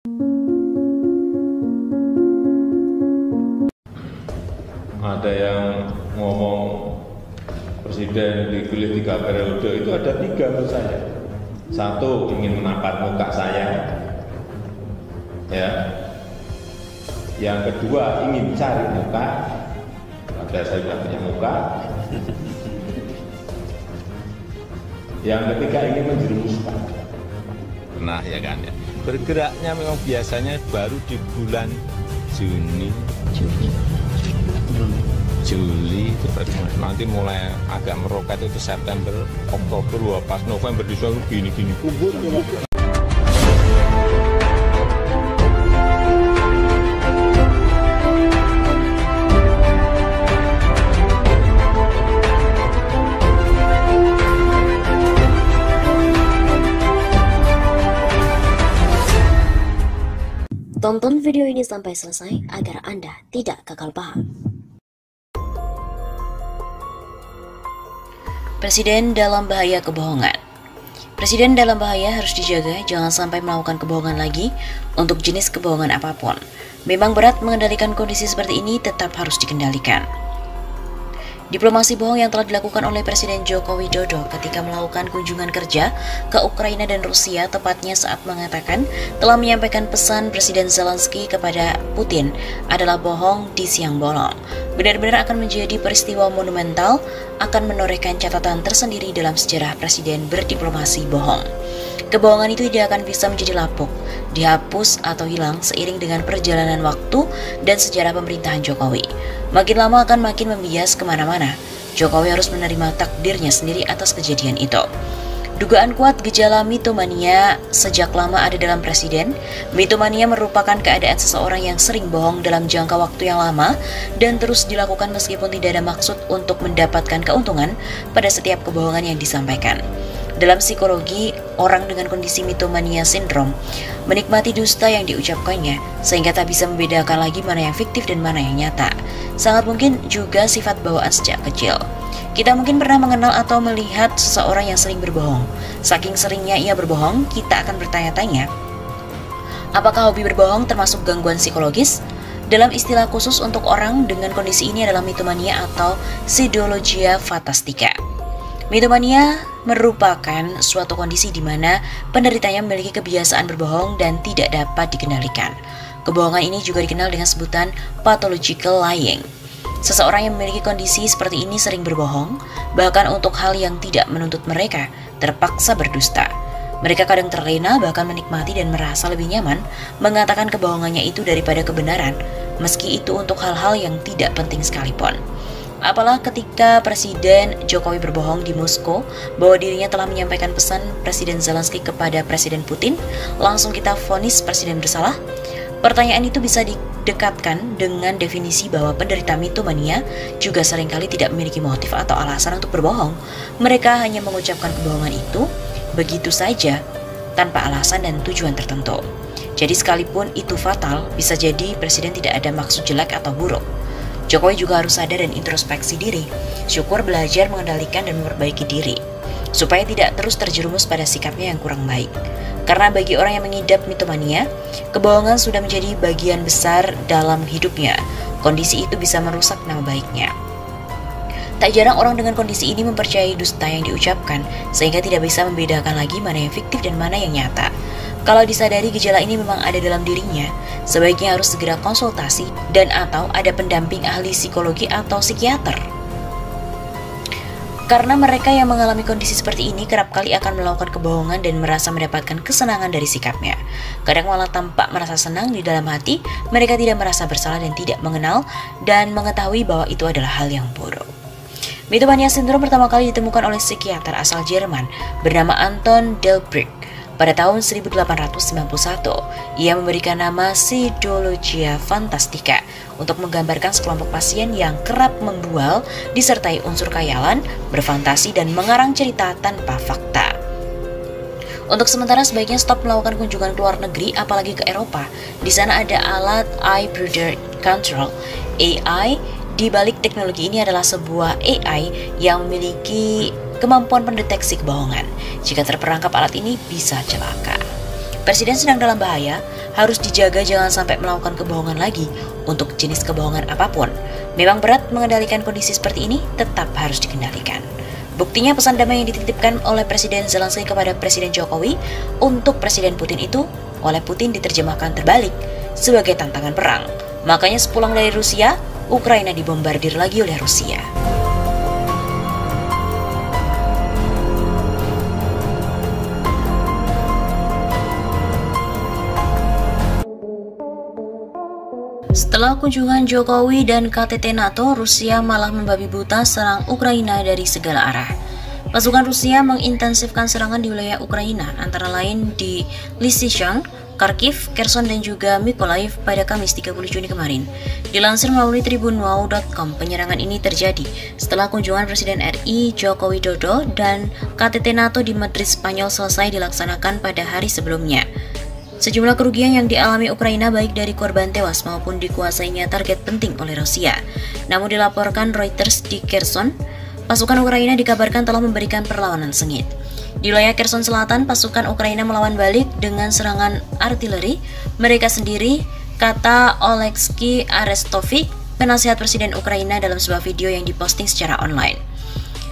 Ada yang ngomong presiden dipilih 3 periode, itu ada 3 menurut saya. Satu, ingin menampar muka saya, ya. Yang kedua, ingin cari muka, ada saya sudah punya muka. Yang ketiga, ingin menjerumuskan. Nah ya kan ya, bergeraknya memang biasanya baru di bulan Juli itu baru nanti mulai agak meroket itu September, Oktober, pas November disuruh gini-gini kubur. Tonton video ini sampai selesai agar Anda tidak gagal paham. Presiden dalam bahaya kebohongan. Presiden dalam bahaya harus dijaga jangan sampai melakukan kebohongan lagi untuk jenis kebohongan apapun. Memang berat mengendalikan kondisi seperti ini, tetap harus dikendalikan. Diplomasi bohong yang telah dilakukan oleh Presiden Joko Widodo ketika melakukan kunjungan kerja ke Ukraina dan Rusia, tepatnya saat mengatakan telah menyampaikan pesan Presiden Zelensky kepada Putin, adalah bohong di siang bolong. Benar-benar akan menjadi peristiwa monumental, akan menorehkan catatan tersendiri dalam sejarah Presiden berdiplomasi bohong. Kebohongan itu tidak akan bisa menjadi lapuk, dihapus atau hilang seiring dengan perjalanan waktu dan sejarah pemerintahan Jokowi. Makin lama akan makin membias kemana-mana. Jokowi harus menerima takdirnya sendiri atas kejadian itu. Dugaan kuat gejala mitomania sejak lama ada dalam Presiden. Mitomania merupakan keadaan seseorang yang sering bohong dalam jangka waktu yang lama dan terus dilakukan meskipun tidak ada maksud untuk mendapatkan keuntungan pada setiap kebohongan yang disampaikan. Dalam psikologi, orang dengan kondisi mitomania sindrom menikmati dusta yang diucapkannya sehingga tak bisa membedakan lagi mana yang fiktif dan mana yang nyata. Sangat mungkin juga sifat bawaan sejak kecil. Kita mungkin pernah mengenal atau melihat seseorang yang sering berbohong. Saking seringnya ia berbohong, kita akan bertanya-tanya, apakah hobi berbohong termasuk gangguan psikologis? Dalam istilah khusus untuk orang dengan kondisi ini adalah mitomania atau pseudologia fantastica. Mitomania merupakan suatu kondisi di mana penderitanya memiliki kebiasaan berbohong dan tidak dapat dikendalikan. Kebohongan ini juga dikenal dengan sebutan pathological lying. Seseorang yang memiliki kondisi seperti ini sering berbohong, bahkan untuk hal yang tidak menuntut mereka, terpaksa berdusta. Mereka kadang terlena, bahkan menikmati dan merasa lebih nyaman mengatakan kebohongannya itu daripada kebenaran, meski itu untuk hal-hal yang tidak penting sekalipun. Apalah ketika Presiden Jokowi berbohong di Moskow bahwa dirinya telah menyampaikan pesan Presiden Zelensky kepada Presiden Putin, langsung kita vonis Presiden bersalah? Pertanyaan itu bisa didekatkan dengan definisi bahwa penderita mitomania juga seringkali tidak memiliki motif atau alasan untuk berbohong. Mereka hanya mengucapkan kebohongan itu begitu saja, tanpa alasan dan tujuan tertentu. Jadi sekalipun itu fatal, bisa jadi Presiden tidak ada maksud jelek atau buruk. Jokowi juga harus sadar dan introspeksi diri, syukur belajar mengendalikan dan memperbaiki diri, supaya tidak terus terjerumus pada sikapnya yang kurang baik. Karena bagi orang yang mengidap mitomania, kebohongan sudah menjadi bagian besar dalam hidupnya. Kondisi itu bisa merusak nama baiknya. Tak jarang orang dengan kondisi ini mempercayai dusta yang diucapkan, sehingga tidak bisa membedakan lagi mana yang fiktif dan mana yang nyata. Kalau disadari gejala ini memang ada dalam dirinya, sebaiknya harus segera konsultasi dan atau ada pendamping ahli psikologi atau psikiater. Karena mereka yang mengalami kondisi seperti ini kerap kali akan melakukan kebohongan dan merasa mendapatkan kesenangan dari sikapnya. Kadang malah tampak merasa senang di dalam hati, mereka tidak merasa bersalah dan tidak mengenal dan mengetahui bahwa itu adalah hal yang buruk. Mitomania sindrom pertama kali ditemukan oleh psikiater asal Jerman bernama Anton Delbrück. Pada tahun 1891, ia memberikan nama pseudologia fantastica untuk menggambarkan sekelompok pasien yang kerap membual, disertai unsur khayalan, berfantasi, dan mengarang cerita tanpa fakta. Untuk sementara sebaiknya stop melakukan kunjungan ke luar negeri, apalagi ke Eropa. Di sana ada alat Eye Brother Control, AI. Di balik teknologi ini adalah sebuah AI yang memiliki kemampuan pendeteksi kebohongan. Jika terperangkap alat ini bisa celaka. Presiden sedang dalam bahaya, harus dijaga jangan sampai melakukan kebohongan lagi untuk jenis kebohongan apapun. Memang berat mengendalikan kondisi seperti ini, tetap harus dikendalikan. Buktinya pesan damai yang dititipkan oleh Presiden Zelensky kepada Presiden Jokowi untuk Presiden Putin itu oleh Putin diterjemahkan terbalik sebagai tantangan perang. Makanya sepulang dari Rusia, Ukraina dibombardir lagi oleh Rusia. Setelah kunjungan Jokowi dan KTT NATO, Rusia malah membabi buta serang Ukraina dari segala arah. Pasukan Rusia mengintensifkan serangan di wilayah Ukraina, antara lain di Lysychansk, Kharkiv, Kherson, dan juga Mykolaiv pada Kamis 30 Juni kemarin. Dilansir melalui tribunwow.com, penyerangan ini terjadi setelah kunjungan Presiden RI Joko Widodo dan KTT NATO di Madrid, Spanyol selesai dilaksanakan pada hari sebelumnya. Sejumlah kerugian yang dialami Ukraina baik dari korban tewas maupun dikuasainya target penting oleh Rusia. Namun dilaporkan Reuters di Kherson, pasukan Ukraina dikabarkan telah memberikan perlawanan sengit. Di wilayah Kherson Selatan, pasukan Ukraina melawan balik dengan serangan artileri mereka sendiri, kata Oleksiy Arestovich, penasihat Presiden Ukraina dalam sebuah video yang diposting secara online.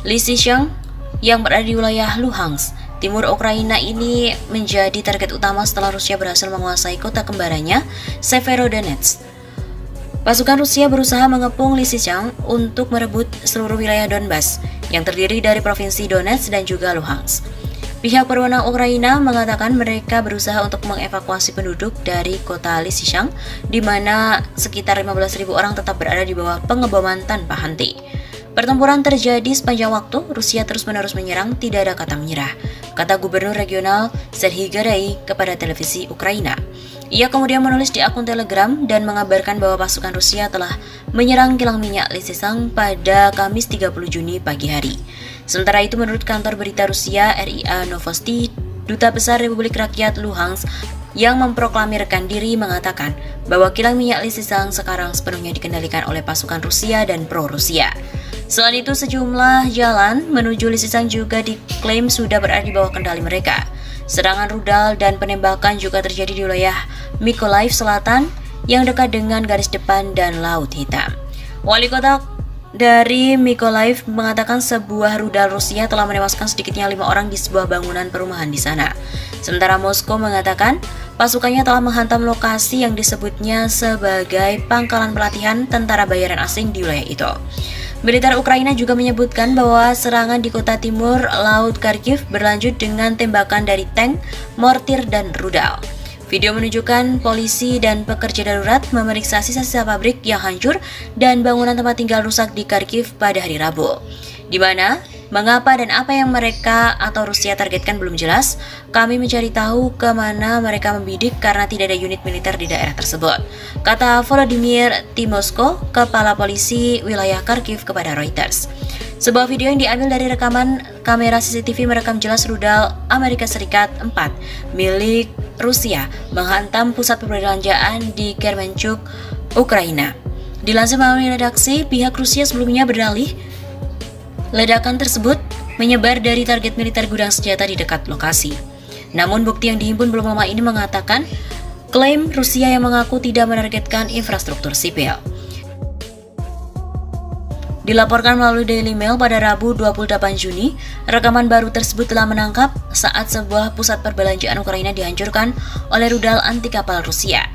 Lysychansk yang berada di wilayah Luhansk, timur Ukraina ini menjadi target utama setelah Rusia berhasil menguasai kota kembarannya, Severodonetsk. Pasukan Rusia berusaha mengepung Lysychansk untuk merebut seluruh wilayah Donbas yang terdiri dari provinsi Donetsk dan juga Luhansk. Pihak berwenang Ukraina mengatakan mereka berusaha untuk mengevakuasi penduduk dari kota Lysychansk, di mana sekitar 15.000 orang tetap berada di bawah pengeboman tanpa henti. Pertempuran terjadi sepanjang waktu, Rusia terus-menerus menyerang, tidak ada kata menyerah, kata Gubernur Regional Serhiy Gaidai kepada televisi Ukraina. Ia kemudian menulis di akun Telegram dan mengabarkan bahwa pasukan Rusia telah menyerang kilang minyak Lysychansk pada Kamis 30 Juni pagi hari. Sementara itu, menurut kantor berita Rusia RIA Novosti, Duta Besar Republik Rakyat Luhansk yang memproklamirkan diri mengatakan bahwa kilang minyak Lysychansk sekarang sepenuhnya dikendalikan oleh pasukan Rusia dan pro-Rusia. Selain itu, sejumlah jalan menuju Lysychansk juga diklaim sudah berada di bawah kendali mereka. Serangan rudal dan penembakan juga terjadi di wilayah Mykolaiv Selatan yang dekat dengan garis depan dan Laut Hitam. Wali kota dari Mykolaiv mengatakan sebuah rudal Rusia telah menewaskan sedikitnya 5 orang di sebuah bangunan perumahan di sana. Sementara Moskow mengatakan pasukannya telah menghantam lokasi yang disebutnya sebagai pangkalan pelatihan tentara bayaran asing di wilayah itu. Militer Ukraina juga menyebutkan bahwa serangan di kota timur laut Kharkiv berlanjut dengan tembakan dari tank, mortir, dan rudal. Video menunjukkan polisi dan pekerja darurat memeriksa sisa-sisa pabrik yang hancur dan bangunan tempat tinggal rusak di Kharkiv pada hari Rabu. Di mana, mengapa dan apa yang mereka atau Rusia targetkan belum jelas. Kami mencari tahu kemana mereka membidik karena tidak ada unit militer di daerah tersebut, kata Volodymyr Timoshko, kepala polisi wilayah Kharkiv kepada Reuters. Sebuah video yang diambil dari rekaman kamera CCTV merekam jelas rudal Amerika Serikat 4 milik Rusia menghantam pusat perbelanjaan di Kremenchuk, Ukraina. Dilansir melalui redaksi, pihak Rusia sebelumnya berdalih ledakan tersebut menyebar dari target militer gudang senjata di dekat lokasi. Namun bukti yang dihimpun belum lama ini mengatakan klaim Rusia yang mengaku tidak menargetkan infrastruktur sipil. Dilaporkan melalui Daily Mail pada Rabu 28 Juni, rekaman baru tersebut telah menangkap saat sebuah pusat perbelanjaan Ukraina dihancurkan oleh rudal anti kapal Rusia.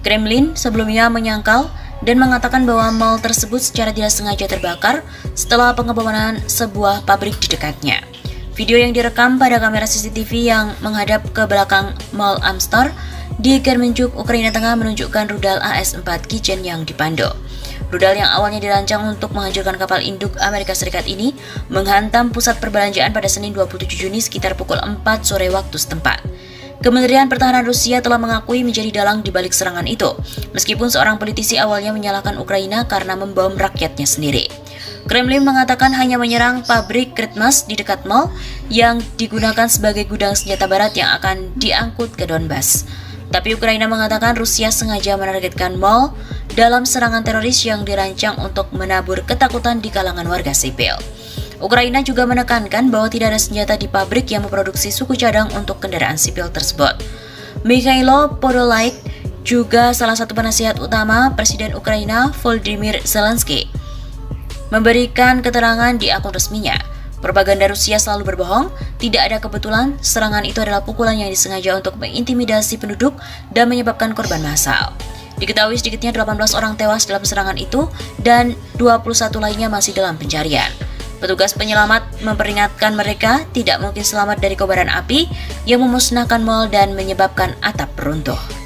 Kremlin sebelumnya menyangkal dan mengatakan bahwa mal tersebut secara tidak sengaja terbakar setelah pengeboman sebuah pabrik di dekatnya. Video yang direkam pada kamera CCTV yang menghadap ke belakang Mall Amstor di Kremenchuk, Ukraina Tengah menunjukkan rudal AS-4 Kitchen yang dipandu. Rudal yang awalnya dirancang untuk menghancurkan kapal induk Amerika Serikat ini menghantam pusat perbelanjaan pada Senin 27 Juni sekitar pukul 4 sore waktu setempat. Kementerian Pertahanan Rusia telah mengakui menjadi dalang di balik serangan itu, meskipun seorang politisi awalnya menyalahkan Ukraina karena membom rakyatnya sendiri. Kremlin mengatakan hanya menyerang pabrik Kretmas di dekat mall yang digunakan sebagai gudang senjata barat yang akan diangkut ke Donbas. Tapi Ukraina mengatakan Rusia sengaja menargetkan mall dalam serangan teroris yang dirancang untuk menabur ketakutan di kalangan warga sipil. Ukraina juga menekankan bahwa tidak ada senjata di pabrik yang memproduksi suku cadang untuk kendaraan sipil tersebut. Mikhailo Podolyak juga salah satu penasihat utama Presiden Ukraina Volodymyr Zelensky, memberikan keterangan di akun resminya. Propaganda Rusia selalu berbohong, tidak ada kebetulan, serangan itu adalah pukulan yang disengaja untuk mengintimidasi penduduk dan menyebabkan korban massal. Diketahui sedikitnya 18 orang tewas dalam serangan itu dan 21 lainnya masih dalam pencarian. Petugas penyelamat memperingatkan mereka tidak mungkin selamat dari kobaran api yang memusnahkan mal dan menyebabkan atap runtuh.